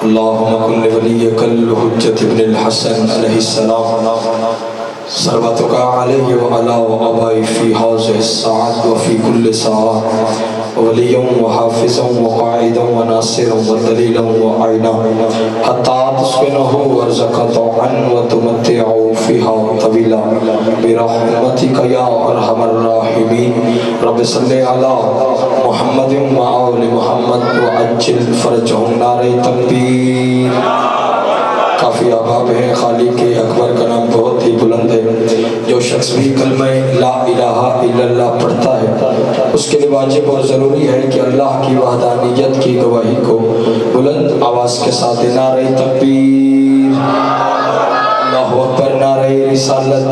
اللهم كن لوليك الحجة ابن الحسن عليه السلام صلواتك عليه وعلى آبائه في هذه الساعة وفي كل ساعة وليا وحافظا وقائدا وناصرا ودليلا وعينا حتى تسكنه وارزقا طوعا وتمتعه فيها طويلا برحمتك يا ارحم الراحمين. رب صل على محمد وآل محمد وعجل فرجهم. نعرہ تکبیر. کافی احباب ہیں. خالق اکبر کا نام بہت ہی بلند ہے. جو شخص بھی کلمہ لا الہ الا اللہ پڑھتا ہے اس کے لیے واجب اور ضروری ہے کہ اللہ کی وحدانیت کی گواہی کو بلند آواز کے ساتھ نعرہ تکبیر، اللہ اکبر، نعرہ رسالت،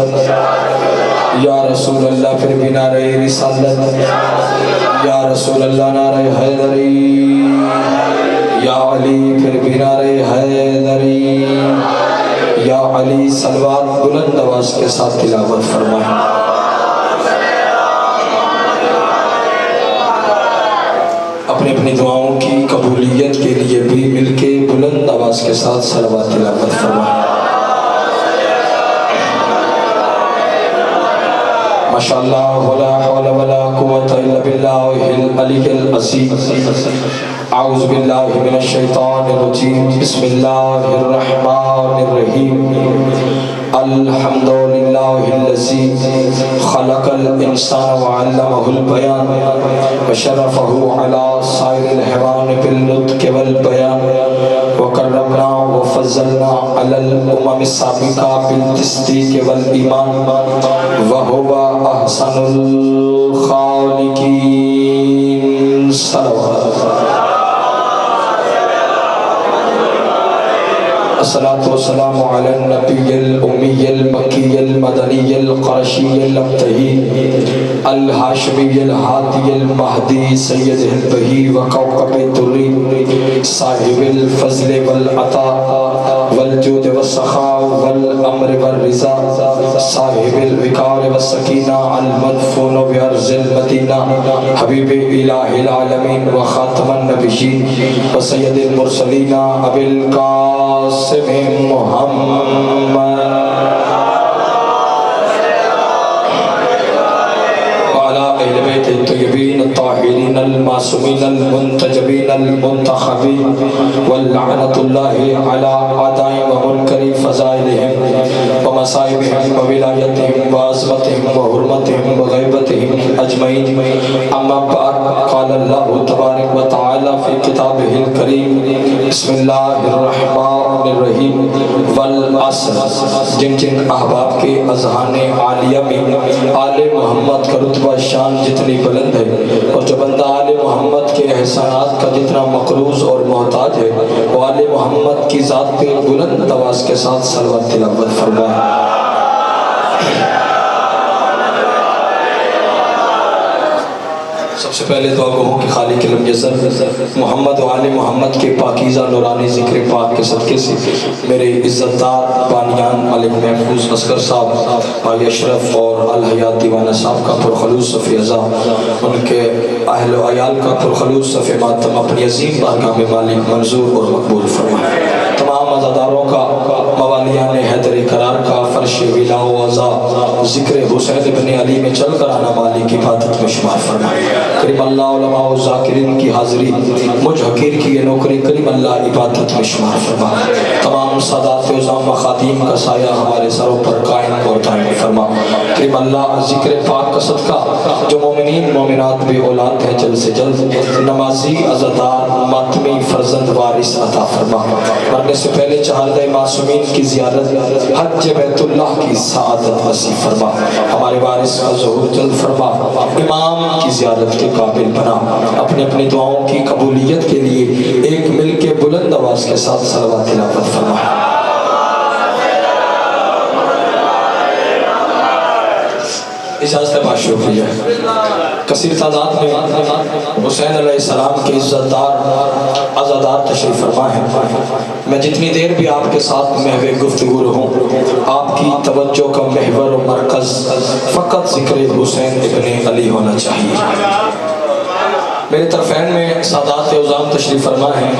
یا رسول اللہ، پھر بھی نعرہ رسالت، یا رسول اللہ، نعرہ حیدری، یا علی، پھر بھی نعرہ حیدری، یا علی. صلوات بلند آواز کے ساتھ تلاوت فرمائیں. اپنی اپنی دعاؤں کی قبولیت کے لیے بھی مل کے بلند آواز کے ساتھ صلوات تلاوت فرمائیں. ماشاءاللہ ولا حول ولا قوة الا باللہ العلی العظیم. اعوذ باللہ من الشیطان الرجیم. بسم اللہ الرحمن الرحیم. الحمدللہ الذی خلق الانسان وعلمہ البیان وشرفہ علی سائر الحیوان بالنطق والبیان وکرمنا وفضلنا علی الامم السابقہ بالتصدیق والایمان وہو احسن الخالقین. صلوات. الصلاة والسلام على النبي الأمي المكي المدني القرشي الأبتهي الهاشمي الهادي المهدي سيد البهي وكوكب الدري صاحب الفضل والعطاء والجود والسخاء والأمر والرضا صاحب الوقار والسكينة المدفون بأرض المدينة حبيب إله العالمين وخاتم النبيين وسيد المرسلين أبي القاسم محمد وعلى أهل بيت الطيبين الطاهرين المعصومين المنتجبين المنتخبين واللعنة الله على أعدائهم ومنكر فضائلهم ومصائبهم وولايتهم وعظمتهم وحرمتهم وغيبتهم أجمعين. أما بعد قال الله تبارك وتعالى في كتابه الكريم بسم الله الرحمن الرحیم. والعصر. جن جن احباب کے اذہان عالیہ میں آل محمد کا رتبہ شان جتنی بلند ہے اور جو بندہ آل محمد کے احسانات کا جتنا مقروض اور محتاج ہے وہ آل محمد کی ذات پہ بلند آواز کے ساتھ صلوات تلاوت فرمائے. سب سے پہلے دعا گو ہوں کہ خالق علم جزر محمد و آل محمد کے پاکیزہ نورانی ذکر پاک کے صدقے سے میرے عزت دار بانیان ملک محفوظ اصغر صاحب، بھائی اشرف اور الحیات دیوانہ صاحب کا پرخلوص صفِ عزا، ان کے اہل و عیال کا پرخلوص صفِ ماتم اپنی عظیم بارگاہ میں مالک منظور اور مقبول فرمائے. تمام عزاداروں کا، موالیان حیدر قرار کا فرش ولا و عزا ذکر حسین ابن علی میں چل کر آنا مالک عبادت میں شمار فرمائے. کریم اللہ علماء و ذاکرین کی حاضری، مجھ حقیر کی یہ نوکری کریم اللہ عبادت میں شمار فرما. تمام سادات عظام و خادیم کا سایہ ہمارے سروں پر قائم اور دائم فرما. کریم اللہ ذکر پاک کا صدقہ جو مومنین مومنات بے اولاد ہیں جلد سے جلد نمازی عزادار ماتمی فرزند وارث عطا فرما. مرنے سے پہلے چہاردہ معصومین کی زیارت، حج بیت اللہ کی سعادت نصیب فرما. ہمارے وارث کا ظہور جلد فرما. امام کی زیارت کے قابل بنا. اپنی اپنی دعاؤں کی قبولیت کے لیے ایک مل کے بلند آواز کے ساتھ صلوات تلاوت فرمائیں. اجازت ہے، بات شروع کی جائے. کثیر تعداد میں حسین علیہ السلام کے عزت دار عزادار تشریف فرما ہے. میں جتنی دیر بھی آپ کے ساتھ محو گفتگو رہوں، آپ کی توجہ کا محور و مرکز فقط ذکر حسین ابن علی ہونا چاہیے. میرے طرفین میں سادات عظام تشریف فرما ہیں،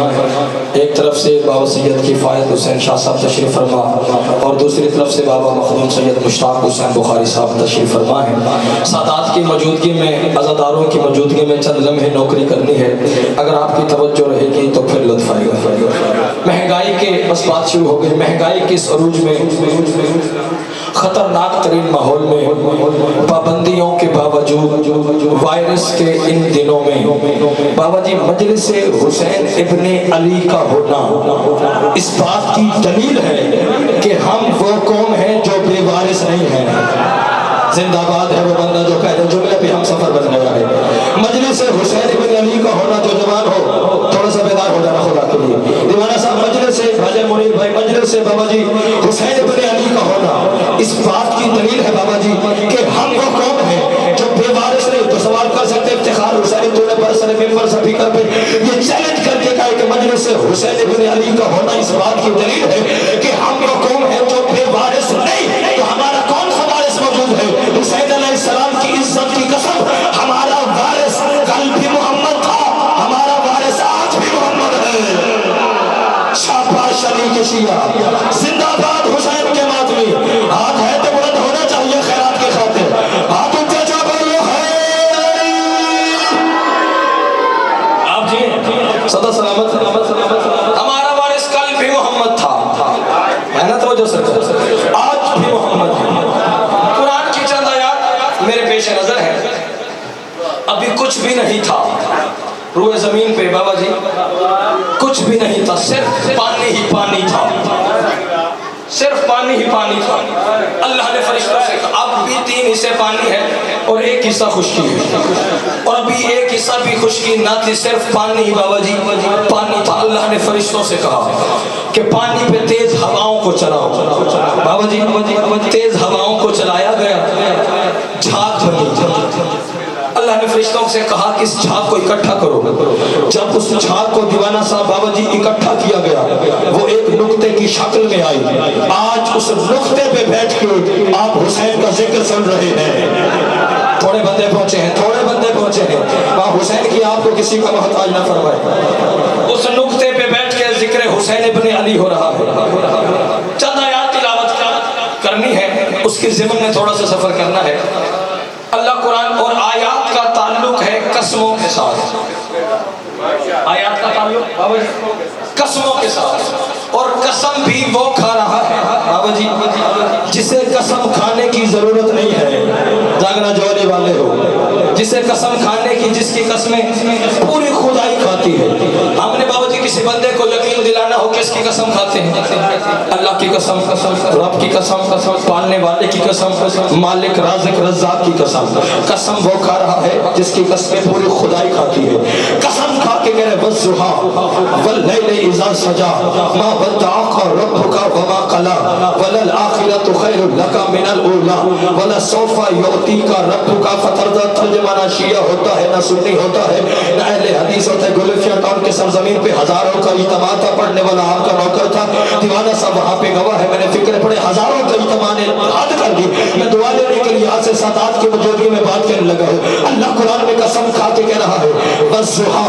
ایک طرف سے بابا سید کفایت حسین شاہ صاحب تشریف فرما اور دوسری طرف سے بابا مخدوم سید مشتاق حسین بخاری صاحب تشریف فرما ہیں۔ سادات کی موجودگی میں، عزاداروں کی موجودگی میں چند لمحے نوکری کرنی ہے، اگر آپ کی توجہ رہے گی تو پھر لطف آئے گا۔ مہنگائی کے بس بات شروع ہو گئی، مہنگائی کے اس عروج میں، خطرناک ترین ماحول میں، پابندیوں کے باوجود، وائرس کے ان دنوں میں بابا جی مجلس حسین ابن علی کا ہونا اس بات کی دلیل ہے کہ ہم وہ قوم ہیں جو بے وارث نہیں ہیں۔ زندہ باد ہے وہ بندہ جو پہلے جملے پہ ہم سفر بن گیا ہے۔ مجلس حسین ابن علی کا ہونا، جو جوان ہو تھوڑا سا بیدار ہو جانا خدا کے لیے، دیوانہ صاحب مجلس بھائی منیر بھائی، مجلس بابا جی حسین ابن علی کا ہونا اس بات کی دلیل ہے بابا جی کہ ہم وہ قوم ہیں جو بے وارث نہیں۔ تو سوال کر سکتے افتخار حسینی تو نے برسن ممبر سپیکر پہ یہ چیلنج کر کے کہا کہ مجلس حسین ابن علی کا ہونا اس بات کی دلیل ہے کہ ہم وہ قوم ہیں جو بے وارث نہیں۔ تو ہمارا کون سا وارث موجود ہے؟ حسین علیہ السلام کی عزت کی قسم، ہمارا وارث کل بھی محمد تھا، ہمارا وارث آج بھی محمد ہے۔ شاباش علی کے شیعہ، زندہ باد حسین کے ماتمی، ہاتھ ہے تو بلند ہونا چاہیے خیرات کی خاطر، ہاتھ اونچا جو بولو ہے آپ جی صدا سلامت۔ ہمارا وارث کل بھی محمد تھا، ہے نا توجہ سے، آج بھی محمد ہے۔ قرآن کی چند آیات میرے پیش نظر ہے۔ ابھی کچھ بھی نہیں تھا روئے زمین پہ بابا جی، کچھ بھی نہیں تھا، صرف پانی ہی پانی تھا، صرف پانی ہی پانی تھا۔ اللہ نے فرشتوں سے کہا اب بھی 3 حصے پانی ہے اور 1 حصہ خشکی ہے، اور ابھی 1 حصہ بھی خشکی نہ تھی، صرف پانی ہی بابا جی پانی تھا۔ اللہ نے فرشتوں سے کہا کہ پانی پہ تیز ہواؤں کو چلاؤ۔ بابا جی تیز ہواؤں کو چلایا گیا، جھاگ بنی۔ اللہ نے فرشتوں سے کہا کہ اس جھاگ کو اکٹھا کرو۔ جب اس جھاگ کو دیوانہ صاحب بابا جی اکٹھا کیا گیا، وہ ایک نقطے کی شکل میں آئی۔ آج اس نقطے پہ بیٹھ کے آپ حسین کا ذکر سن رہے ہیں۔ تھوڑے بندے پہنچے ہیں، تھوڑے بندے پہنچے ہیں، وہاں حسین کی آپ کو کسی کا محتاج نہ فرمائے۔ اس نقطے پہ بیٹھ کے ذکر حسین ابن علی ہو رہا ہے۔ چند آیات تلاوت کرنی ہے، اس کے ضمن میں تھوڑا سا سفر کرنا ہے۔ اللہ قرآن اور آیات کا تعلق ہے قسموں کے ساتھ، آیات کا تعلق قسموں کے ساتھ، اور قسم بھی وہ کھا رہا ہے بابا جی جسے قسم کھانے کی ضرورت نہیں ہے۔ جاگنا جوڑے والے ہو، جسے قسم کھانے کی، جس کی قسمیں پوری خدائی کھاتی ہے۔ ہم نے بابا جی کسی بندے کو یقین دلانا ہو کس کی قسم کھاتے ہیں؟ اللہ کی قسم، رب کی قسم، پالنے والے کی قسم، مالک رازق رزاق کی قسم۔ قسم وہ کھا رہا ہے جس کی قسمیں پوری خدائی کھاتی ہے۔ قسم کھا کے کہہ رہے والضحیٰ واللیل اذا سجا ما ودعک ربک وما قلی وللآخرۃ خیر لک من الاولی ولسوف یعطیک ربک فترضی۔ ترجمہ شیعہ ہوتا ہے نہ سنی ہوتا ہے نہ اہل حدیث ہوتا ہے۔ گلفیا ٹاؤن کے سرزمین پہ ہزاروں کا اجتماع تھا، پڑھنے والا آپ کا نوکر تھا، دیوانہ صاحب وہاں پہ گواہ ہے، میں نے فکر پڑے ہزاروں کا اجتماع نے حد کر دی۔ میں دعا لینے کے لیے آج سے سادات کی موجودگی میں بات کرنے لگا ہوں۔ اللہ قرآن میں قسم کھا کے کہہ رہا ہے والضحیٰ،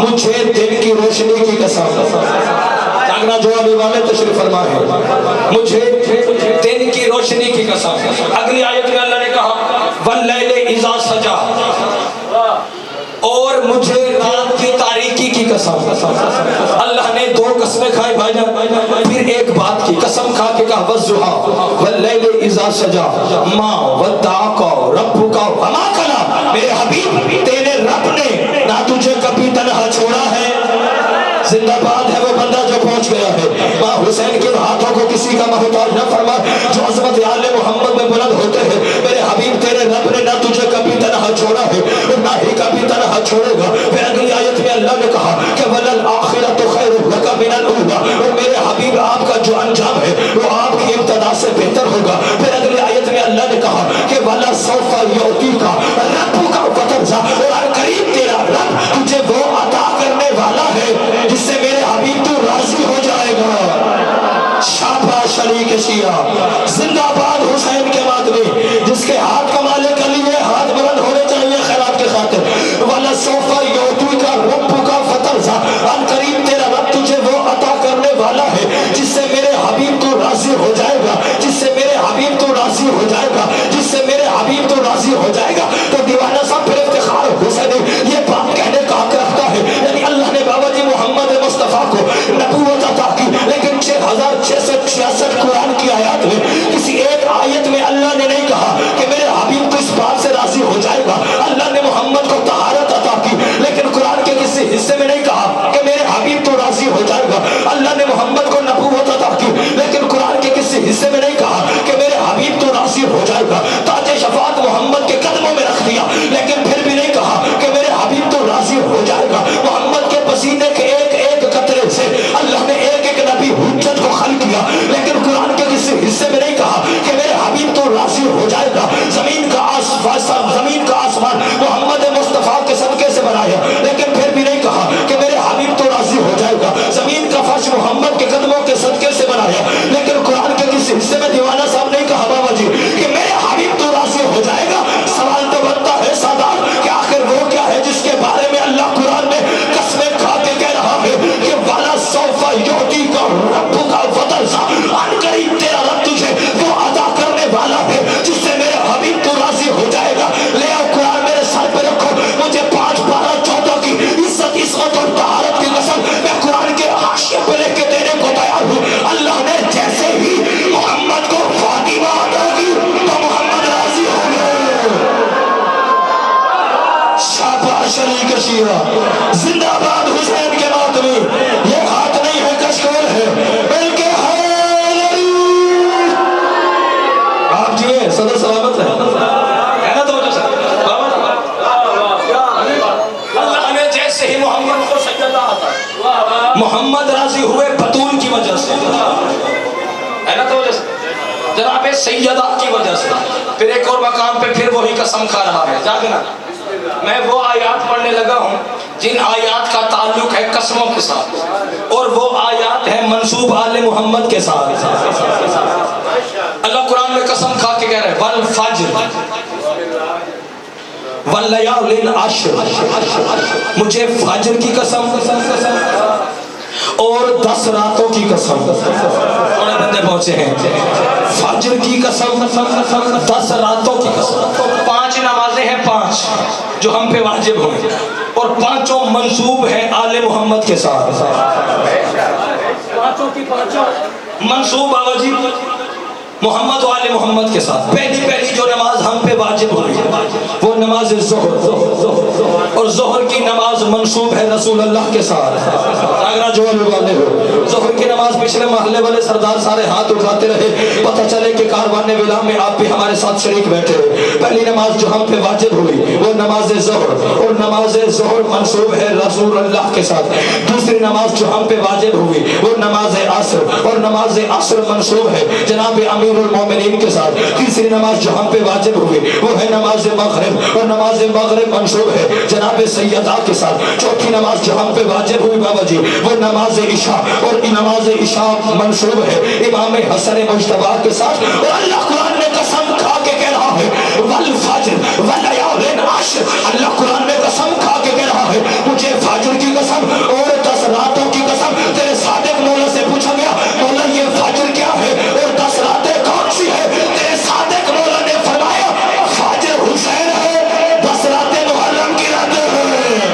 مجھے دن کی روشنی کی قسم۔ جاگنا جو ابھی والے تشریف فرما ہے، مجھے دن کی روشنی کی قسم۔ اگلی آیت میں اللہ نے کہا واللیل اذا سجا، اور مجھے رات کی تاریکی کی قسم۔ اللہ نے 2 قسمیں کھائیں بھائی جان، پھر ایک بات کی قسم کھا کے کہا والضحیٰ واللیل اذا سجا ما ودعک ربک وما قلی۔ میرے حبیب تیرے رب نے نہ تجھے کبھی تنہا چھوڑا ہے۔ زندہ باد ہے وہ بندہ جو پہنچ گیا ہے۔ ماں حسین کے ہاتھوں کو کسی کا محتاج نہ فرما، جو عظمت آل محمد میں بلند ہوتے ہیں۔ میرے حبیب تیرے رب نے نہ تجھے کبھی تنہا چھوڑا ہے اور نہ ہی کبھی تنہا چھوڑے گا۔ پھر اگلی آیت میں اللہ نے کہا کہ وَلَلْآخِرَةُ خَيْرٌ لَكَ مِنَ الْأُولَىٰ، اور میرے حبیب آپ کا جو انجام ہے وہ آپ کی ابتدا سے بہتر ہوگا۔ پھر اگلی آیت میں اللہ نے کہا کہ وَلَسَوْفَ يُعْطِيكَ رَبُّكَ فَتَرْضَىٰ، اور قریب تیرا رب تجھے وہ عطا کرنے والا ہے جس سے میرے حبیب تو راضی ہو جائے گا۔ شاباش علی کے شیعہ، زندہ باد حسین کے ماتمی، جس کے ہاتھ کمالے کے لیے ہاتھ بلند ہونے چاہیے خیرات کے خاطر۔ وَلَسَوْفَ يُعْطِيكَ محمد راضی ہوئے بطول کی وجہ سے، ہے نا، تو وجہ سے جناب سیدہ کی وجہ سے. پھر ایک اور مقام پہ پھر وہی قسم کھا رہا ہے. جاگنا، میں وہ آیات پڑھنے لگا ہوں جن آیات کا تعلق ہے قسموں کے ساتھ، اور وہ آیات ہیں منسوب آل محمد کے ساتھ. اللہ قرآن میں قسم کھا کے کہہ رہے ہیں والفجر واللیال العشر، مجھے فجر کی قسم اور 10 راتوں کی قسم. تھوڑے بندے پہنچے ہیں. فجر کی قسم، 10 راتوں کی قسم. 5 نمازیں ہیں، 5 جو ہم پہ واجب ہوئے، اور 5 منسوب ہیں آل محمد کے ساتھ. 5 کی 5 منسوب آواجی محمد و آل محمد کے ساتھ. پہلی جو نماز ہم پہ واجب ہوئی وہ نماز ظہر، اور ظہر کی نماز منسوب ہے رسول اللہ کے ساتھ. اگر جو والے ہو ظہر کی نماز پچھلے محلے والے سردار سارے ہاتھ اٹھاتے رہے، پتہ چلے کہ کاروان ولا میں آپ بھی ہمارے ساتھ شریک بیٹھے ہو. پہلی نماز جو ہم پہ واجب ہوئی وہ نماز ظہر، اور نماز ظہر منسوب ہے رسول اللہ کے ساتھ. دوسری نماز جو ہم پہ واجب ہوئی وہ نماز عصر، اور نماز عصر منسوب ہے جناب امیر المومنین کے ساتھ. تیسری نماز جو ہم پہ واجب ہوئی وہ ہے نماز مغرب، اور نماز مغرب منسوب ہے جناب سیدہ کے ساتھ. چوتھی نماز جو ہم پہ واجب ہوئی بابا جی وہ نماز عشاء، اور نماز عشاء منسوب ہے امام حسن مجتبی کے ساتھ. اور اللہ قرآن میں قسم کھا کے کہہ رہا ہے والفجر ولیال العشر، اللہ قرآن میں قسم کھا کے کہہ رہا ہے مجھے فجر کی قسم اور 10 راتوں کی قسم. تیرے صادق مولا سے پوچھا گیا مولا یہ فجر کیا ہے اور 10 راتیں کون سی ہے؟ تیرے صادق مولا نے فرمایا فجر حسین ہے، 10 راتیں محرم کی راتیں ہیں.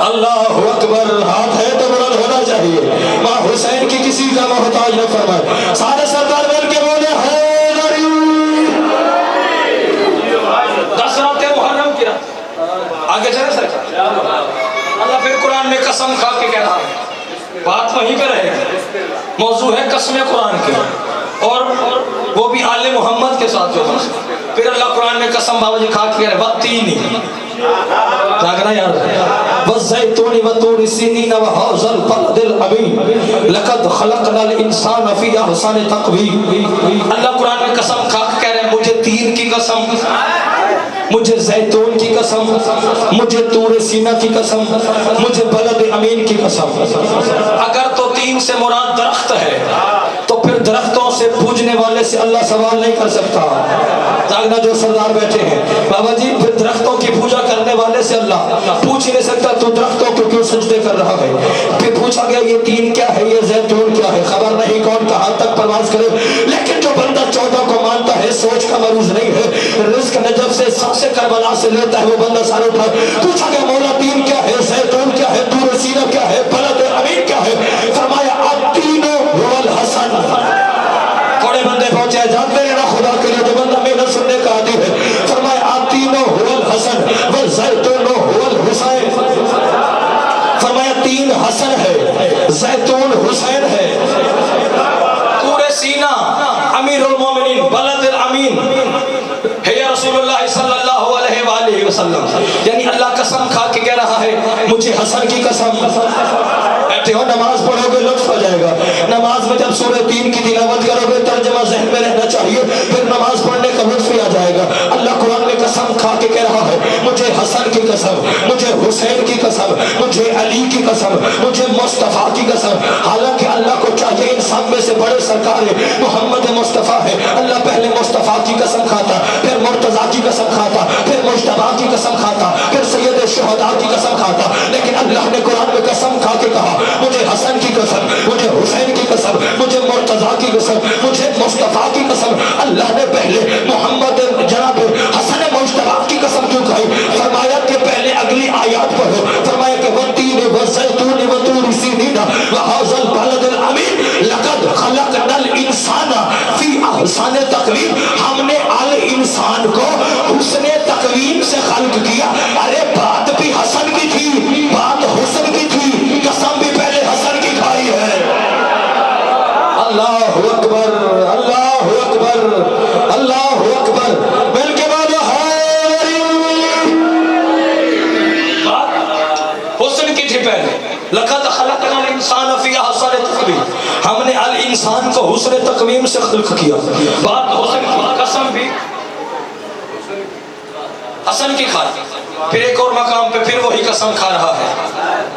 اللہ اکبر. ہاتھ ہے تو بلند ہونا چاہیے. ماں حسین کی کسی کا محتاج نہ فرمائے. سارے سردار مل کے بولے حیدری. 10 راتیں محرم کی رات. آگے چلے سرکار. اللہ پھر قرآن میں قسم کھا کے کہہ رہا ہے، بات وہیں پہ رہے گا. موضوع ہے قسمیں قرآن کے، اور وہ بھی آل محمد کے ساتھ جو ہے. پھر اللہ قرآن میں قسم بابا جی کھا کے کہہ رہے والتین، جاگنا یار، والزیتون وطور سینین وہذا البلد الامین لقد خلقنا الانسان فی احسن تقویم. اللہ قرآن میں قسم کھا کے کہہ رہے ہیں مجھے تین کی قسم، مجھے زیتون کی قسم، مجھے طور سینہ کی قسم، مجھے بلد امین کی قسم. اگر تو 3 سے مراد درخت ہے تو پھر درختوں سے پوجنے والے سے اللہ سوال نہیں کر سکتا. جاگنا جو سردار بیٹھے ہیں بابا جی، پھر درختوں کی پوجا کرنے والے سے اللہ پوچھ نہیں سکتا تو درختوں کو کیوں سجدے کر رہا ہے. پھر پوچھا گیا یہ 3 کیا ہے، یہ زیتون کیا ہے، خبر نہیں کون کہاں تک پرواز کرے. لیکن جو بندہ 14 کو مانتا ہے سوچ کا مروز نہیں ہے، رزق نجف سے سے کربلا سے لیتا ہے وہ بندہ سر اٹھائے. پوچھا گیا مولا 3 کیا ہے، زیتون کیا ہے، طور سینہ کیا ہے، بلد امین کیا ہے. فرمایا التین والحسن. تھوڑے بندے پہنچے جانتے ہیں نا خدا کے لیے جو بندہ محنت سننے کا عادی ہے. فرمایا التین والحسن والزیتون والحسین. فرمایا 3 حسن ہے، زیتون حسین ہے، طور سینہ امیر المومنین بلد الامین ہے یا رسول اللہ صلی اللہ علیہ وآلہ وسلم. یعنی اللہ قسم کھا کے کہہ رہا ہے مجھے حسن کی قسم. بیٹھے ہو نماز پڑھو گے لطف ہو جائے گا. نماز میں جب سورہ 3 کی تلاوت کرو گے ترجمہ ذہن میں رہنا چاہیے، پھر نماز پڑھنے کا لطف بھی آ جائے گا. اللہ قرآن میں قسم کھا کے کہہ رہا ہے مجھے حسن کی قسم، مجھے حسین کی قسم، مجھے علی کی قسم، مجھے مصطفیٰ کی قسم. حالانکہ اللہ کو چاہیے ان سب میں سے بڑے سرکار محمد مصطفیٰ ہے. اللہ پہلے مصطفیٰ کی قسم کھاتا، پھر مرتضیٰ کی قسم کھاتا، پھر مجتبیٰ کی قسم کھاتا، پھر سید الشہداء کی قسم کھاتا. لیکن اللہ نے قرآن میں قسم کھا کے کہا مجھے حسن کی قسم، مجھے حسین کی قسم، مجھے مرتضیٰ کی قسم، مجھے مصطفیٰ کی قسم. اللہ نے پہلے محمد جناب حسن مجتبیٰ کی قسم کیوں کھائی؟ فرمایا کہ پہلے اگلی آیات پڑھو. فرمایا کہ والتین والزیتون وطور سینین وہذا البلد الامین لقد خلقنا الانسان فی احسن تقویم. ہم نے انسان کو حسن تقویم سے خلق کیا. ارے بات بھی حسن کی تھی، بات لقد خلقنا الانسان فی احسن تقویم، ہم نے الانسان کو حسن تقویم سے خلق کیا. بات حسن کی، قسم بھی حسن کی کھا. پھر ایک اور مقام پہ پھر وہی قسم کھا رہا ہے.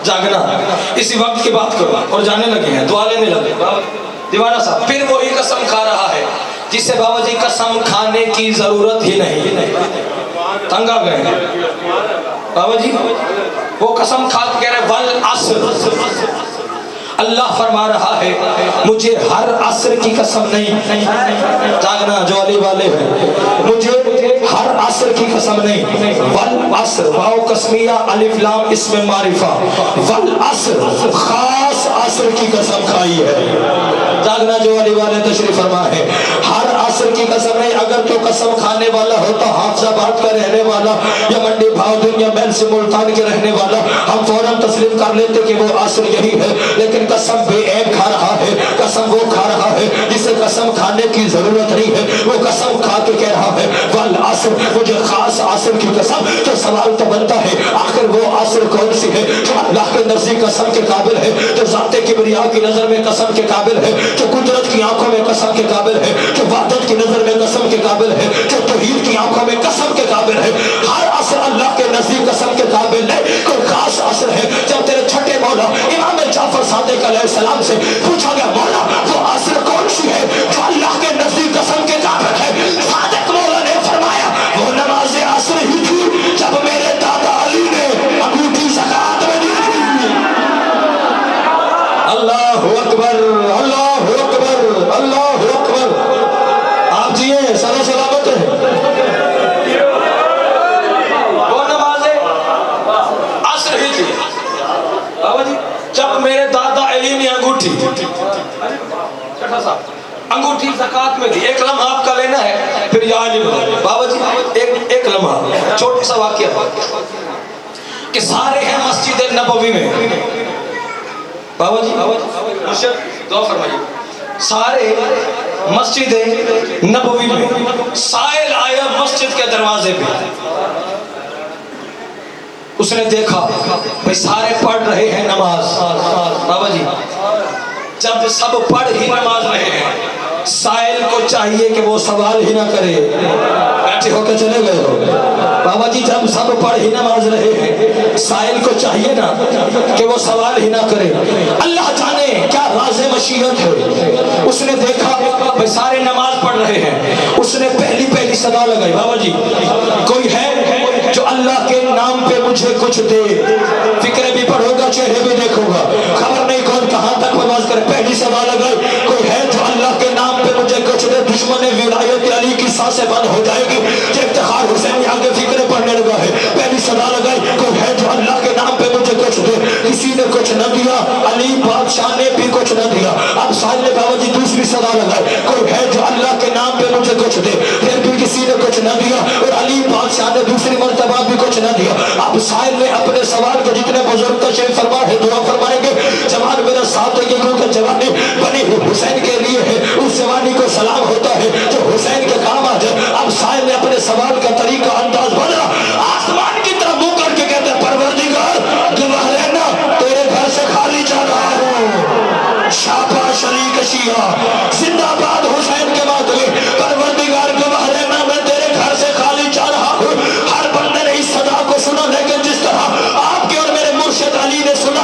جاگنا، اسی وقت کی بات کرو اور جانے لگے ہیں، دعا لینے لگے. دیوانہ صاحب پھر وہی قسم کھا رہا ہے جس سے بابا جی قسم کھانے کی ضرورت ہی نہیں. تنگ آ گئے بابا جی. وہ قسم کھا کے کہہ رہے والعصر، اللہ فرما رہا ہے مجھے ہر عصر کی قسم نہیں. جاگنا جو علی والے ہیں، مجھے ہر عصر کی قسم نہیں. والعصر واو قسمیہ الف لام اسم معرفہ، والعصر خاص عصر کی قسم کھائی ہے. جاگنا جو علی والے تشریف فرما ہے. ہر عصر کی قسم نہیں. اگر تو قسم کھانے والا ہوتا حافظ آباد کا رہنے والا یا منڈی بہادر یا محل سے ملتان کے رہنے والا، ہم فوراً تسلیم کر لیتے کہ وہ عصر یہی ہے. لیکن قسم بے عیب کھا رہا ہے، قسم وہ کھا رہا ہے جسے قسم کھانے کی ضرورت نہیں ہے. وہ قسم کھا کے کہہ رہا ہے والعصر، مجھے خاص عصر کی قسم. تو سوال تو بنتا ہے آخر وہ عصر کون سی ہے جو اللہ کے نزدیک قسم کے قابل ہے، جو ذات کبریا کی نظر میں قسم کے قابل ہے، جو قدرت کی آنکھوں میں قسم کے قابل ہے، جو وحدت کی نظر میں قسم کے قابل ہے، جو توحید کی آنکھوں میں قسم کے قابل ہے. ہر عصر اللہ کے نزدیک قسم کے قابل نہیں. کوئی خاص عصر ہے. جب تیرے چھٹے مولا امام جعفر صادق علیہ السلام سے پوچھا گیا مولا وہ عصر کون سی ہے جو اللہ کے نزدیک قسم کے قابل ہے، صادق مولا نے فرمایا وہ نماز عصر ہی تھی جب میرے دادا علی نے انگوٹھی زکات میں دی تھی. اللہ اکبر، اللہ اکبر، اللہ اکبر. آپ جیے سر سلامت ہے. وہ نماز عصر ہی تھی بابا جی جب میرے دادا علی نے انگوٹھی انگوٹھی زکات میں دی. ایک لمحہ آپ کا لینا ہے پھر یا علی بابا جی. ایک لمحہ چھوٹا سا واقعہ کہ سارے ہیں مسجد نبوی میں. بابا جی مرشد دعا فرمائیے. سارے مسجد نبوی میں سائل آیا مسجد کے دروازے پہ. اس نے دیکھا بھئی سارے پڑھ رہے ہیں نماز. بابا جی جب سب پڑھ ہی نماز رہے ہیں، سائل کو چاہیے کہ وہ سوال ہی نہ کرے. بیٹھے ہو کے چلے گئے ہو بابا جی. جب سب پڑھ ہی نماز رہے ہیں، سائل کو چاہیے نا کہ وہ سوال ہی نہ کرے. اللہ جانے کیا راز مشیت ہے. اس نے دیکھا بھئی سارے نماز پڑھ رہے ہیں. اس نے پہلی صدا لگائی بابا جی کوئی ہے جو اللہ کے نام پہ مجھے کچھ دے. فکرے بھی پڑھو گا چہرے بھی دیکھو گا، خبر نہیں کون کہاں تک پرواز کرے. پہلی صدا لگائی کوئی ہے جو اللہ کے نام پہ مجھے کچھ دے. دشمن ولایت علی کی سانسیں بند ہو جائے گی. جو افتخار حسین یہاں کے فکرے پڑھنے لگا ہے. پہلی صدا لگائی کوئی ہے جو اللہ کے نام پہ مجھے کچھ دے. کسی نے کچھ نہ دیا، علی بادشاہ نے بھی کچھ نہ دیا. اب سائل نے بابا جی دوسری صدا لگائی کوئی ہے جو اللہ کے نام پہ مجھے کچھ دے. پھر بھی کسی نے کچھ نہ دیا اور علی بادشاہ نے دوسری مرتبہ بھی کچھ نہ دیا. اب سائل نے اپنے سوال کے جتنے بزرگ تشریف فرما ہے دعا فرمائیں گے. جوان میرا ساتھ ہے کیونکہ جوانی بنی حسین کے لیے ہے. اس جوانی کو سلام ہوتا ہے جو حسین کے کام آ جائے. اب سائل نے اپنے سوال کا طریقہ انداز بدلا. آسمان کی طرف منہ کر کے کہتے ہیں پروردگار گواہ رہنا تیرے گھر سے خالی جا رہا ہوں. شاپا شریک شیعہ زندہ باد حسین کے ماتمے. پروردگار گواہ رہنا میں تیرے گھر سے خالی جا رہا ہوں. ہر بندے نے اس صدا کو سنا لیکن جس طرح آپ کے اور میرے مرشد علی نے سنا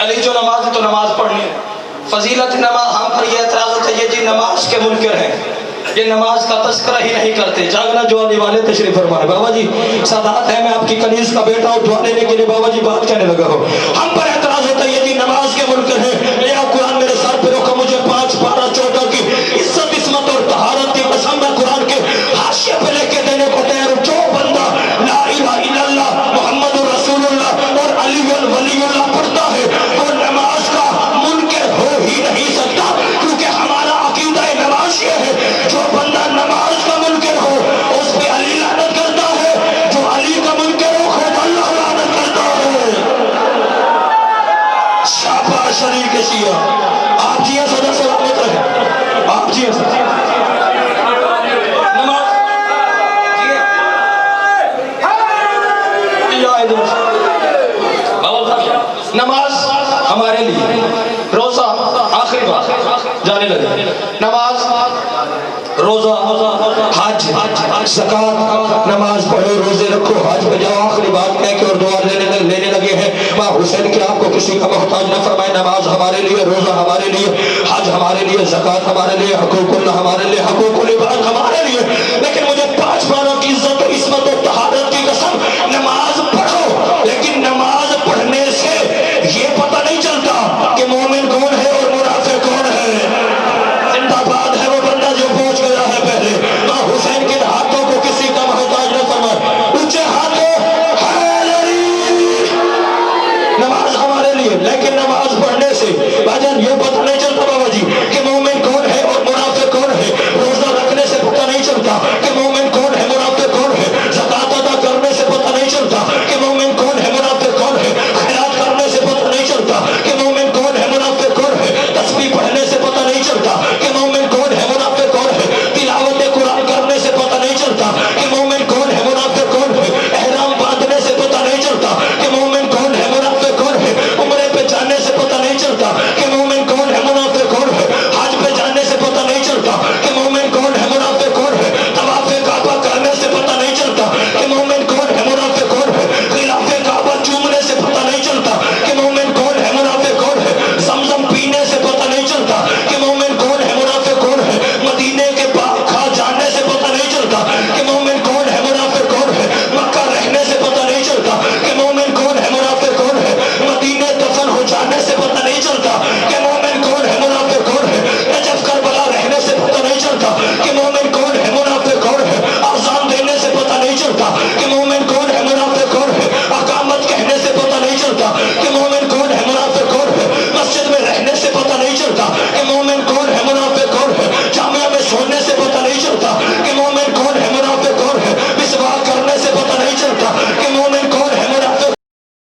علی جو نماز ہے تو نماز پڑھنی ہے. فضیلت نماز. ہم پر یہ اعتراض ہوتا ہے یہ جی نماز کے منکر ہیں، یہ نماز کا تذکرہ ہی نہیں کرتے. جاگنا جو علی والے تشریف فرمائے. بابا جی سادات ہے، میں آپ کی کنیز کا بیٹا ہوں، دعا لینے کے لیے بابا جی بات کہنے لگا ہوں. ہم پر اعتراض ہوتا ہے یہ جی نماز کے منکر ہیں. لے آؤ قرآن میرے سر پہ رکھو، مجھے 5 پارہ 14 کی عزت عصمت اور طہارت کی قسم میں قرآن کے حاشیے پہ لے کے دینے کو تیار ہوں. جو بندہ لا الہ الا اللہ محمد رسول اللہ اور علی ولی اللہ پڑھتا ہے وہ نماز کا منکر ہو ہی نہیں سکتا، کیونکہ ہمارا عقیدہ نماز یہ ہے جو بندہ نماز کا منکر ہو اس پہ علی لعنت کرتا ہے، جو علی کا منکر ہو خود اللہ لعنت کرتا ہے. شاباش شریک شیعہ. آپ جی سدا سلامت رہے. آپ جی نماز ہمارے لیے، روزہ آخری بات جانے لگے. نماز، روزہ، حج، زکوٰۃ. نماز پڑھو، روزے رکھو، حج پہ جاؤ. آخری بات کہہ کے اور دعا لینے لگے ہیں. ماں حسین کہ آپ کو کسی کا محتاج نہ فرمائے. نماز ہمارے لیے، روزہ ہمارے لیے، حج ہمارے لیے، زکوٰۃ ہمارے لیے، حقوق اللہ ہمارے لیے، حقوق العباد ہمارے لیے. لیکن مجھے